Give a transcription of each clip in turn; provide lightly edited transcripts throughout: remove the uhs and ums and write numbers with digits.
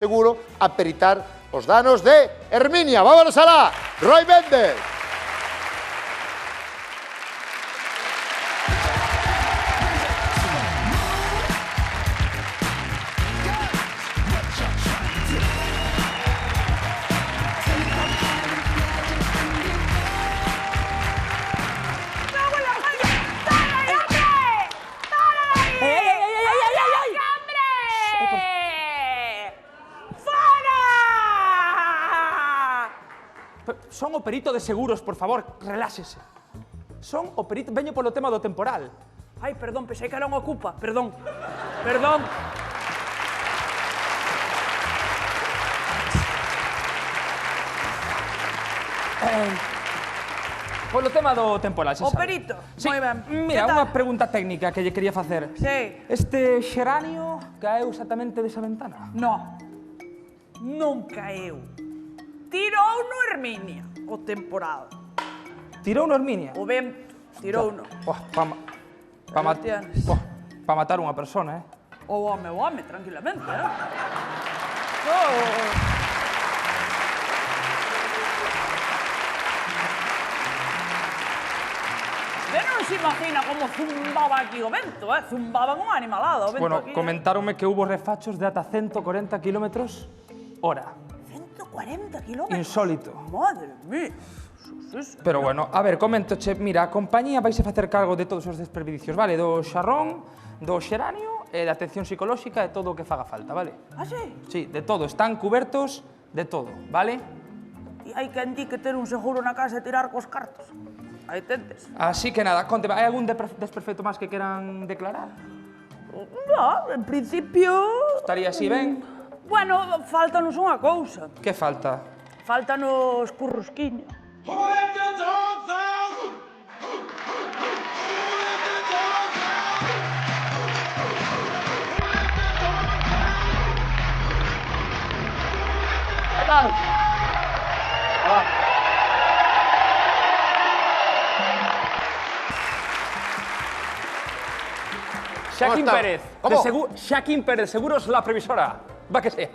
seguro a peritar os danos de Herminia. Vámonos alá, Roy Méndez. Son o perito de seguros, por favor, reláxese. Son o perito... Veño polo tema do temporal. Ai, perdón, pensei que era unha ocupa. Perdón. Perdón. Polo tema do temporal, xa O sabe. perito. Sí. Moi ben. Mira, Que tal? unha pregunta técnica que lle quería facer. Sí. Este xeranio caeu exactamente desa ventana? No. Non caeu. Tirou no Herminia, o temporal. Tirou no Herminia? O vento tirou no. Pa matar unha persona, O home, tranquilamente, Usted non se imagina como zumbaba aquí o vento, Zumbaba un animalado o vento Bueno, aquí. comentaronme que hubo refachos de ata 140 kilómetros hora. 140 kilómetros. Insólito. Madre mía. Pero bueno, a ver, coméntoche, mira, a compañía vais a facer cargo de todos os desperdicios, vale? Do xarrón, do xeranio, e da atención psicolóxica e todo o que faga falta, vale? Ah, sí? Sí, de todo, están cubertos de todo, vale? E hai quen di que ter un seguro na casa e tirar cos cartos. Aí tentes. Así que nada, conte, hai algún desperfecto máis que queran declarar? No, en principio... Estaría así ben? Bueno, faltanos unha cousa. Que falta? Faltanos currusquiños. Xaquín está? Pérez, ¿Cómo? Xaquín Pérez, Seguros La Previsora. Va que sea.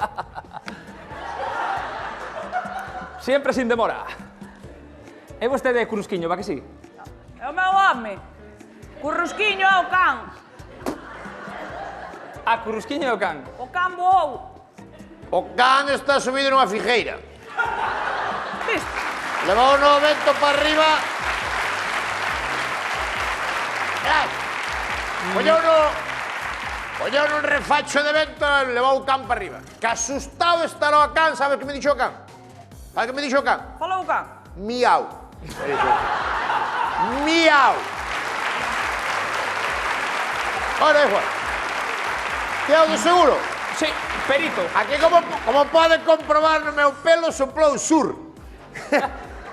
Siempre sin demora. É vostede currusquiño, va que sí? É o meu home. Currusquiño é o can. A currusquiño e o can. O can voou. O can está subido nunha figueira. Viste? Levou no vento para arriba. Poñeu nun refacho de vento e levou o can para arriba. Que asustado estará o can, sabe que me dixo o can? Sabe que me dixo o can? Falou o can. Miau. Miau. Ora, igual. Que é o do seguro? Sí, perito. Aquí, como poden comprobar no meu pelo, soplou sur.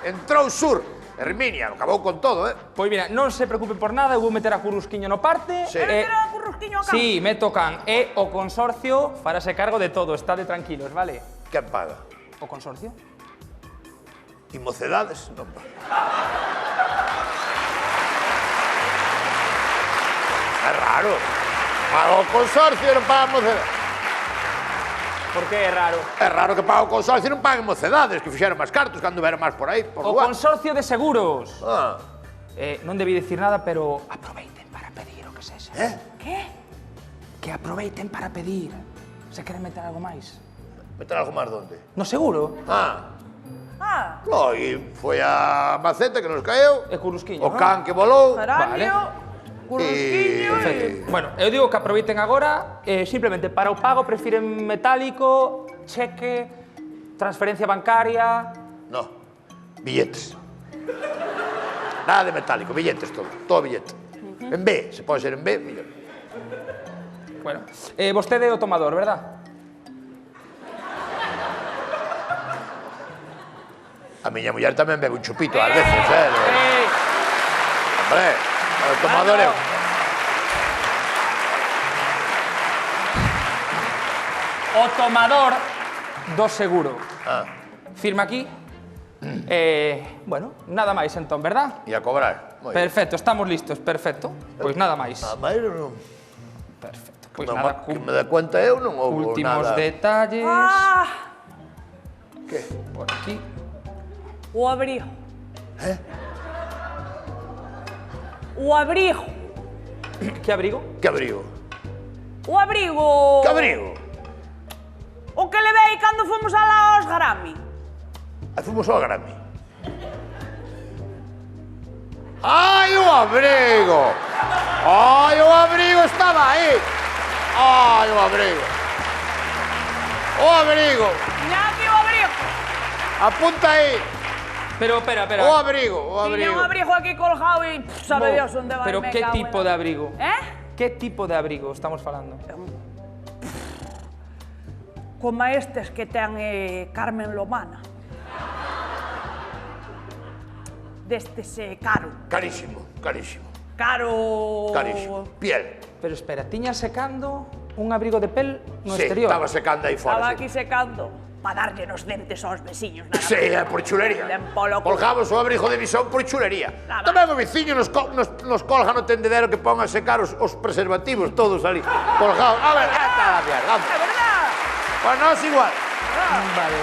Entrou sur. Herminia, acabou con todo, Pois mira, non se preocupe por nada, eu vou meter a currusquiño no parte. Sí. Pero tira o currusquiño ao can. Sí, meto can. E o consorcio farase cargo de todo, estade tranquilos, vale? Quen paga? O consorcio? E mocedades? Non paga. É raro. Paga o consorcio e non paga mocedades. Por que é raro? É raro que paga o consorcio e non paguen mocedades, que fixeron máis cartos cando veron máis por aí, por O lugar. consorcio de seguros. Ah, Non debí decir nada, pero aproveiten para pedir o que sexa. Que? Que aproveiten para pedir. Se queren meter algo máis. meter algo máis donde? No seguro? Ah, Ah, e foi a maceta que nos caeu, E currusquiño, o non? can que volou, geranio, currusquiño Perfecto. Bueno, eu digo que aproveiten agora, simplemente para o pago prefiren metálico, cheque, transferencia bancaria... no, billetes. Nada de metálico, billetes todo billete. En B, se pode ser en B, millón. Bueno, vostede é o tomador, verdad? A miña muller tamén bebe un chupito ás veces, Hombre, o tomador é... O tomador do seguro. Ah, Firma aquí. Bueno, nada máis entón, verdad? e a cobrar. Moi ben. Perfecto, estamos listos, perfecto. Pois nada máis. A máis non... Perfecto. Pois Que nada, me dé cuenta eu non houve últimos nada. detalles. Que? Por aquí. O abrigo. O abrigo. Que abrigo? Que abrigo? O abrigo. Que abrigo? O que levei cando fomos alá aos Grammy. Aí fomos ao Grammy. Ai, o abrigo! Ai, o abrigo estaba aí! Ai, o abrigo! O abrigo! Tiña aquí o abrigo. Apunta aí! Pero, espera. O abrigo, o Tiña abrigo. un abrigo aquí colgado e sabe Dios onde vai. Pero me que cago en tipo la- de abrigo? Que tipo de abrigo estamos falando? Como estes que ten Carmen Lomana. Destes caro. Carísimo, carísimo, Caro. carísimo. Piel. Pero espera, tiña secando un abrigo de pel no Sí, exterior. estaba secando aí fora. Estaba sí. aquí secando para darlle nos dentes aos veciños. nada Sí, máis. por chulería. Den polo culo. Colgamos o abrigo de visón por chulería. Nada. Tamén o veciño nos colga no tendedero que pon a secar os preservativos todos ali. Colgados. A ver, está la mierda. Vamos. É verdad. Pues no es igual. Vale.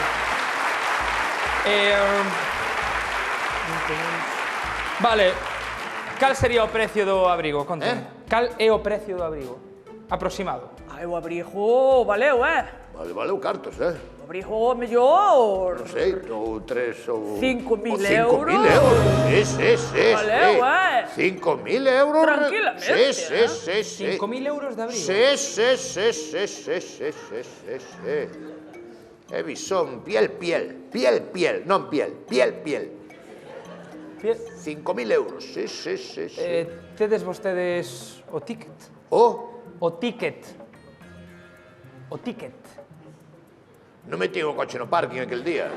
Vale. Cal sería o precio do abrigo? Contame. Cal é o precio do abrigo? Aproximado. Ai, o abrigo valeu, Vale, valeu cartos, eh? O abrigo mellor. Non sei, ou 3 ou... 5.000 ou 5.000 euros. Sí. Valeu, 5.000 euros. Tranquilamente, Sí. 5.000 euros de abrigo. Sí. É visón, piel, non piel. 5.000 euros, sí. Tedes vostedes o ticket? O, O ticket. O ticket. non metí o coche no parking aquel día.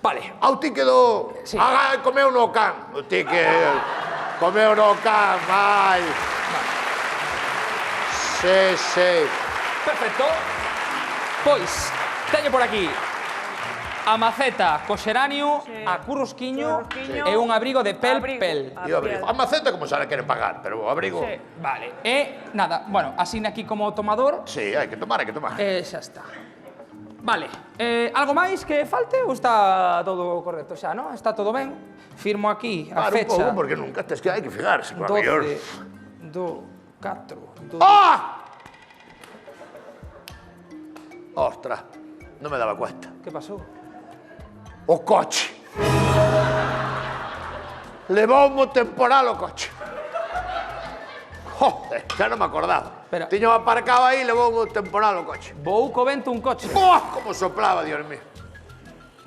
Vale. Ao ticket do... Sí. Comeu no can. O ticket... Comeu no can, vai. Sí. Perfecto. Pois, teño por aquí a maceta co xeranio, Sí. a currosquiño Currosquiño. e un abrigo de pel. A E o abrigo. piel. A maceta como se la queren pagar, pero o abrigo... Sí. Vale. E nada, bueno, asine aquí como tomador Sí, hai que tomar. e xa está. Vale. Algo máis que falte ou está todo correcto xa, non? Está todo ben? Firmo aquí a Para un pouco, fecha. porque nunca tes que hai que fijarse. Con a mellor... 12 do 4 do... ¡Ah! Ostras, non me daba cuenta. Que pasou? O coche. Levoume o temporal o coche. Joder, xa non me acordaba. Pero- Tiño aparcado aí e levoume o temporal o coche. Vou co vento un coche. ¡Buah! Como soplaba, Dios mío.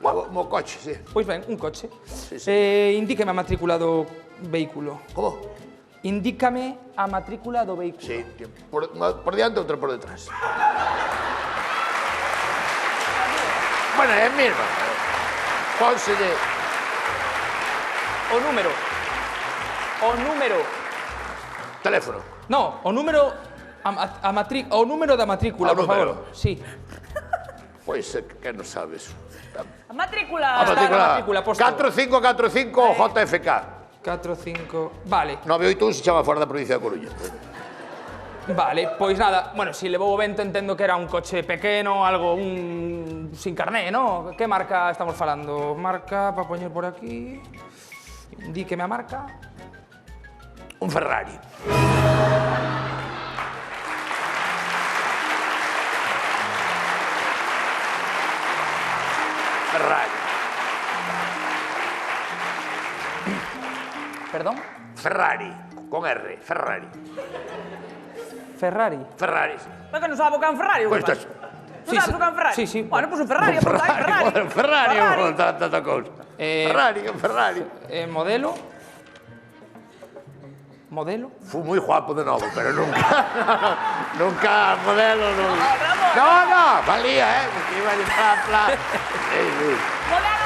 Levoume o coche, sí. Pois ben, un coche. Sí. Indíqueme a matrícula do vehículo. Como? Indícame a matrícula do vehículo. Sí, tío. Por diante, outra por detrás. Bueno, é mesmo. Pónselle... O número. O número. Teléfono. No, o número o número da matrícula, O por número. favor. Sí. Pois que non sabes. A matrícula. A matrícula, posto. 4545 JFK. 4, 5... Vale, 981 se chama fora da provincia de Coruña. vale, pois nada. Bueno, si levou o vento entendo que era un coche pequeno, algo, un... sin carné, ¿no? Que marca estamos falando? Marca, para poñer por aquí... Indíqueme a marca. Un Ferrari. Ferrari. Perdón? Ferrari. Con R. Ferrari. Ferrari. Ferrari. Sí. Para que non sabe o que é un Ferrari. Pois Pues estás... Non Sí, sabes o que é un Ferrari? sí, sí. Bueno, pois un Ferrari, Un apunta aí, Ferrari. Ferrari. Ferrari. Tanta cousa. Ferrari, un Ferrari. Modelo. Modelo. Fui moi guapo de novo, pero nunca... nunca modelo, non... Ramón. No, valía, porque iba a plan... Sí. Modelo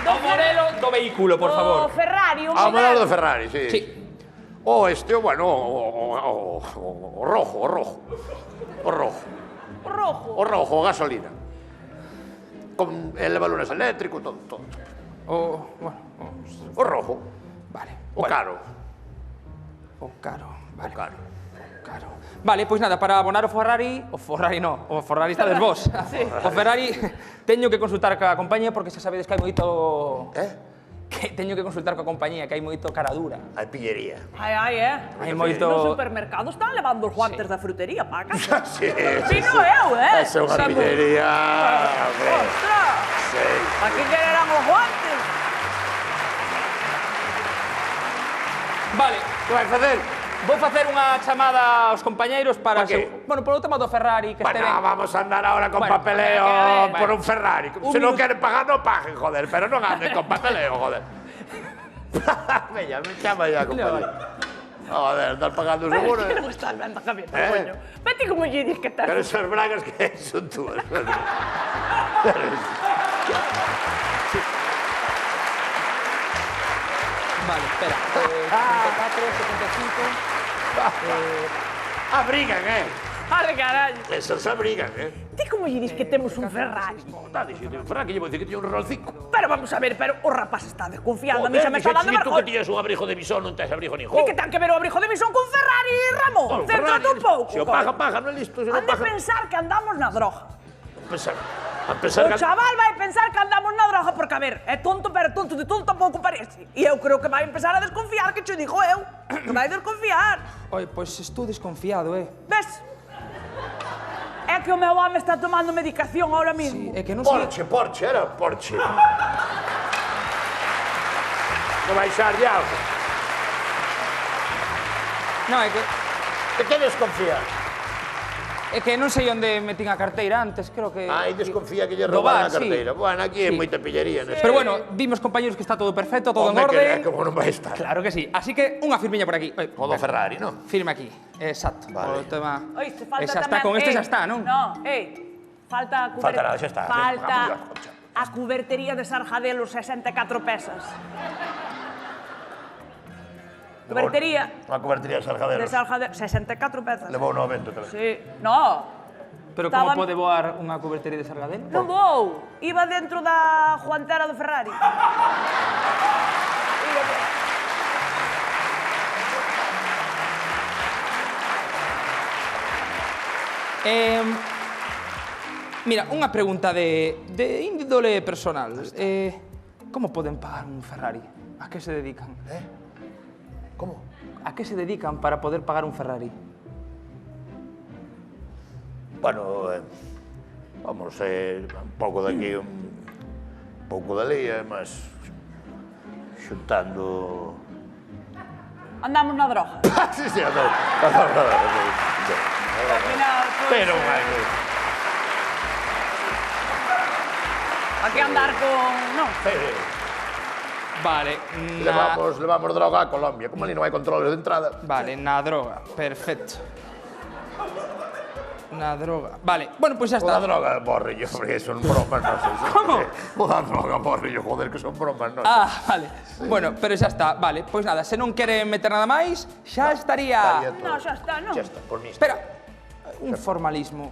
O modelo do vehículo, por favor. O Ferrari, o Ah, o modelo do Ferrari, sí. Sí. O este, bueno, o rojo. O rojo. O rojo. O rojo, o gasolina. Con elevadores eléctricos, todo. O, bueno, O rojo. vale. O Bueno, caro. O caro. Vale. O caro. Caro. Vale, pois nada, para abonar o Ferrari estades vos. O Ferrari teño que consultar ca compañía porque xa sabedes que hai moito... Que teño que consultar coa compañía, que hai moito cara dura. Hai pillería. Hai, Hai moito... No supermercado están levando os guantes da frutería para casa. Sí, Si no eu, Esa é unha pillería. Ostras! Sí. Aquí quererán os guantes. Vale, Que vai facer? vou facer unha chamada aos compañeiros para... Pa que? Bueno, polo tema do Ferrari, que este Bueno, ben... vamos a andar ahora con Bueno, papeleo bueno. por un Ferrari. Se non queren pagar, non paguen, joder. Pero non anden con papeleo, joder. Veña, me chama ya, compañero. Joder, estás pagando Pero seguro. es que non estás vendo a cabeza, Eh? coño. Vete como lle dis que estás. Pero esas bragas que son túas. Vale, espera. 74, 75... Abrigan, Ale, carallo. Esas abrigan, Ti como lle dis que temos un Ferrari? Está dicindo, Ferrari, que llevo a decir que tiene un Renault 5. Pero vamos a ver, pero o rapaz está desconfiando. A mí xa me está Joder, dando dixeche tú que vergonha. tías un abrigo de visón, non tes abrigo nin E que ten que ver o abrigo de visón con Ferrari, Ramón? Céntrate un pouco. Se o paga, paga, non é listo. Se non Han de paga... pensar que andamos na droga. A pensar O que... chaval vai pensar que andamos na droga porque, a ver, é tonto, pero tonto de tonto tampouco parece. E eu creo que vai empezar a desconfiar, que che digo eu. Que vai desconfiar. Oi, pois estou desconfiado, Ves? É que o meu home está tomando medicación ahora Sí, mismo. é que non sei... Porsche, era Porsche. No baixar ya. Non, é que... De que desconfía? É que non sei onde metín a carteira antes, creo que... Ai, desconfía que lle Do roubaron a bar, sí. carteira. Bueno, aquí hai Sí. moita pillería. Neste. Pero bueno, vimos, compañeros, que está todo perfecto, todo Home, en orden. que como non vai estar. Claro que sí. Así que unha firmiña por aquí. Oi, O do Ferrari, non? firme aquí. Exacto. Vale. O tema... Oíste, falta Xa tamén... está, con este xa está, non? No, falta a Falta nada, xa está. Falta Concha. a cubertería de Sarjadelo 64 pesas. Cubertería Unha cobertería de de Sargaderos. Sarjadelo 64 pesas. Levou no vento tamén. Sí. No. Pero Estaba- como pode voar unha cobertería de Sargadelo? Non vou. Iba dentro da Juantera do Ferrari. Mira, unha pregunta de índole personal. Como poden pagar un Ferrari? A que se dedican? Como? A que se dedican para poder pagar un Ferrari? Bueno, vamos, un pouco de aquí, un pouco dali, mas xuntando... Andamos na droga. Sí, sí, no. Al final, pues, Pero, Hay que andar con... No. Vale, levamos droga a Colombia, como ali non hai controles de entrada. Vale, na droga, perfecto. Na droga. Vale, bueno, pois xa O da está. droga, borrillo, porque son bromas, non sei. Como? O da droga, borrillo, joder, que son bromas, non sei. Ah, vale. Bueno, pero xa está. Vale, pois nada, se non quere meter nada máis, xa estaría... No, xa está, no. Ya está, por mí. Espera, un formalismo.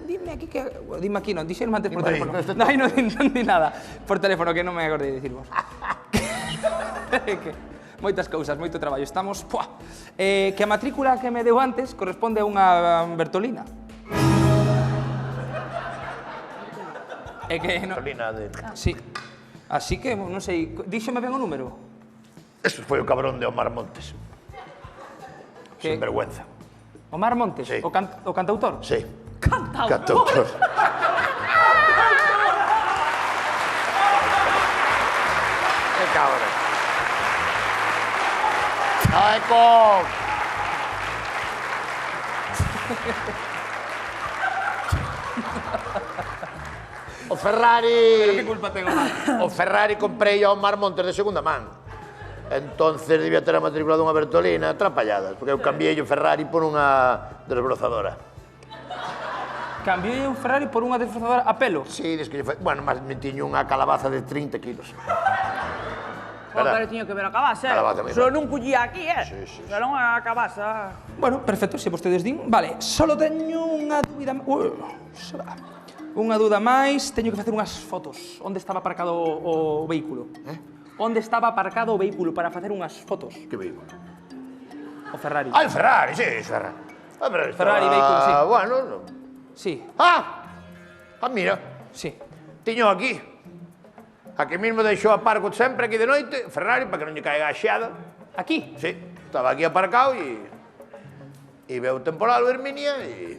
Dime aquí que... Dime aquí, non, dixeron antes por Dime aí, teléfono. no, este Non, non di nada. Por teléfono, que non me acordei de dicirvos. Que moitas cousas, moito traballo. Estamos... Puah. Que a matrícula que me deu antes corresponde a unha Bertolina. É que... No... Carolina de... Sí. Así que, non sei, díxeme ben o número. Eso foi o cabrón de Omar Montes. Que- Sin vergüenza. Omar Montes, Sí. o cantautor? Sí. Cantautor. Cantautor. ¡Qué cabrón! ¡Ay, con! O Ferrari... Que culpa tengo, Omar? O Ferrari comprei a Omar Montes de segunda man. Entonces debía ter a matrícula dunha Bertolina, atrapalladas, porque eu cambiei o Ferrari por unha desbrozadora. Cambiei un Ferrari por unha desbrozadora a pelo. Sí, diz que lle foi... Bueno, mas me tiño unha calabaza de 30 kilos. Pero tiño que ver a cabasa, Calabaza, mira. Só non collía aquí, Sí, sí, sí. Era unha cabasa. Bueno, perfecto, se vostedes din. Vale, solo teño unha dúbida... Unha dúda máis, teño que facer unhas fotos. Onde estaba aparcado o vehículo? Onde estaba aparcado o vehículo para facer unhas fotos? Que vehículo? O Ferrari? Ah, il Ferrari, sì, il Ferrari. Ah, però Ferrari, vehículo, sì. Bueno, no. Sí, Mira, sí. tiño aquí. Aquí mismo deixou aparco sempre aquí de noite, Ferrari, para que non lle caiga a xeada. Aquí? Sí, estaba aquí aparcado e veo o temporal o Herminia e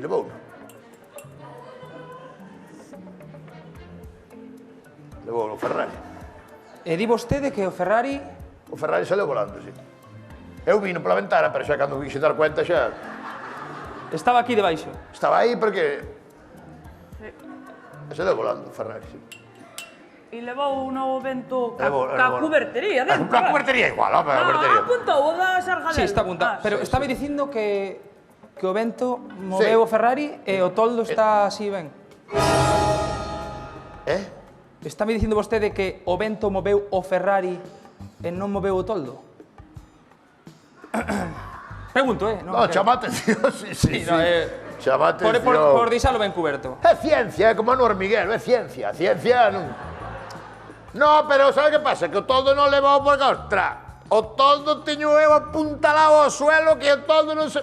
levou. Levou o Ferrari. E di vostede que o Ferrari... O Ferrari saleu volando, sí. Eu vino pola ventana, pero xa cando vixe dar cuenta xa... Estaba aquí debaixo. Estaba aí porque... Saleu volando o Ferrari, sí. E levou un novo vento ca Levou. cubertería dentro. A cubertería igual, home, a cubertería. Apuntou o da Sargadel. Sí, está apuntado. Pero estaba dicindo que o vento moveu Sí. o Ferrari e o toldo está así ben. Está me dicindo vostede que o vento moveu o Ferrari e non moveu o toldo? Pregunto, No, chama atención, sí. no, Chama atención. Por deixalo ben cuberto. É ciencia, é como no hormiguero, é ciencia. Ciencia non... No, pero sabe que pasa? Que o toldo non levou porque, ostra, o toldo teño eu apuntalado ao suelo que o toldo non se...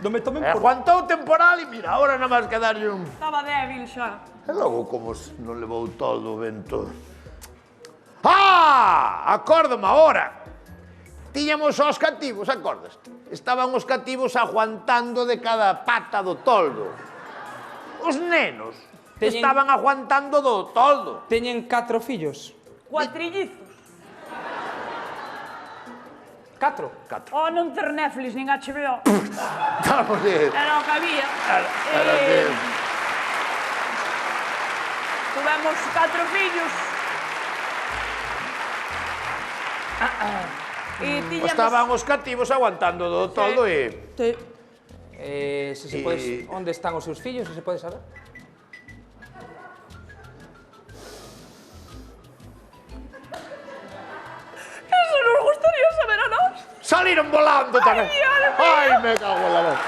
Non me tomen por... Aguantou o temporal e mira, ahora nada máis quedarlle un... Estaba débil xa. E logo como non levou todo o vento. Acórdome ahora. Tiñamos os cativos, acordas? Estaban os cativos aguantando de cada pata do toldo. Os nenos estaban aguantando do toldo. Teñen 4 fillos. Cuatrillizos. 4? Oh, non ter Netflix nin HBO. Vamos a ver. Era o que había. Era que... Tuvemos 4 fillos. E tiñamos... Estaban os cativos aguantando do toldo e... Sí. Se se pode... Onde están os seus fillos, se se pode saber? Eso nos gustaría saber a nós. Saliron volando tamén. Dios mío. Ai, me cago en la leche.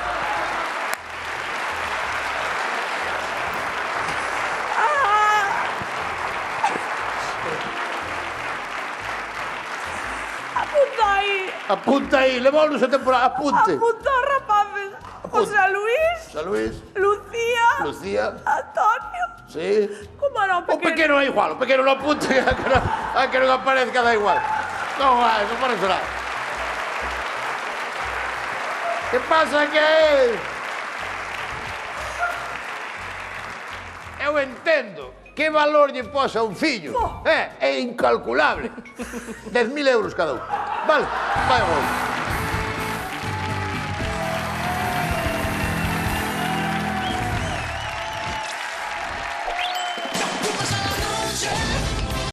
Apunta aí. Apunta aí, levounos a temporada, apunte. Apunta os rapaces. José Luis, San Luis, Lucía, Lucía, Antonio. sí. Como era o O pequeno? pequeno é igual, o pequeno non apunte, a que non aparezca da igual. Non vai, non parece nada. Que pasa que... Eu entendo que valor lle posa un fillo. É incalculable. 10.000 euros cada un. Vale, vai,